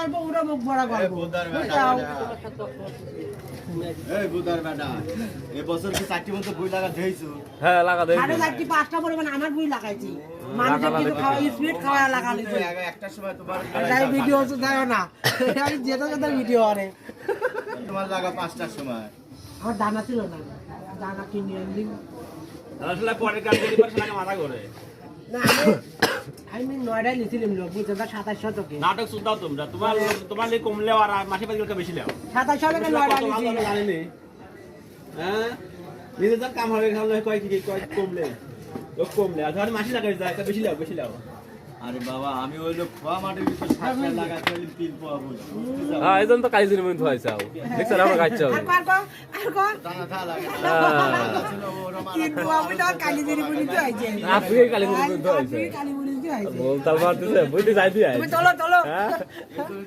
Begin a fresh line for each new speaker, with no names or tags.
গল্প ওরা মুখ ভরা গল্প
এই বুদার বেটা এবছর কি 4টি মতো বই লাগা দেইছো?
হ্যাঁ লাগা দেই।
সাড়ে 4টি 5টা পরিমাণ আমার বই লাগাইছি। মানুষের কিছু খাওয়া স্পিড খাওয়া লাগাইছি।
একটা সময় তোমার
তাই ভিডিও তো দাও না। আমি যেটা যেটা ভিডিও আরে
তোমার লাগা 5টার সময়।
আমার দানা ছিল না। দানা কিনে আনলি।
আসলে পরে কাজ করি পরে লাগা মাথা করে।
না আমি 9টায় লিছিলাম লোক বুঝছো 27 শতকে।
নাটক শুনতাও তোমরা তোমার লে কমলে আর মাসে পাঁচ টাকা বেশি লাও।
27 শতকে 9টায় লিছি।
জানেনি হ্যাঁ নিজের যা কাম হবে খাওয়া কয় কি কয় কমলে লোক কমলে আর ধর মাসি লাগাই যায় বেশি লাও
আরে বাবা আমি ওই লোক খোয়া মাটির ভিতর 7টা লাগাতে হলে পিল পাওয়া বলছি।
হ্যাঁ এইজন তো কাইজির মধ্যে হইছে আও দেখছ আমরা গাছ চাও
আর কর
দানা থা লাগে
কিন্তু আমি তো কালি দেরি বলি তো আইছে।
আপনি কালিজির মধ্যে হইছে
কালি বলি তো আইছে।
বলতা মারতেছে বুঝতে যাই দি
তুমি চলো
হ্যাঁ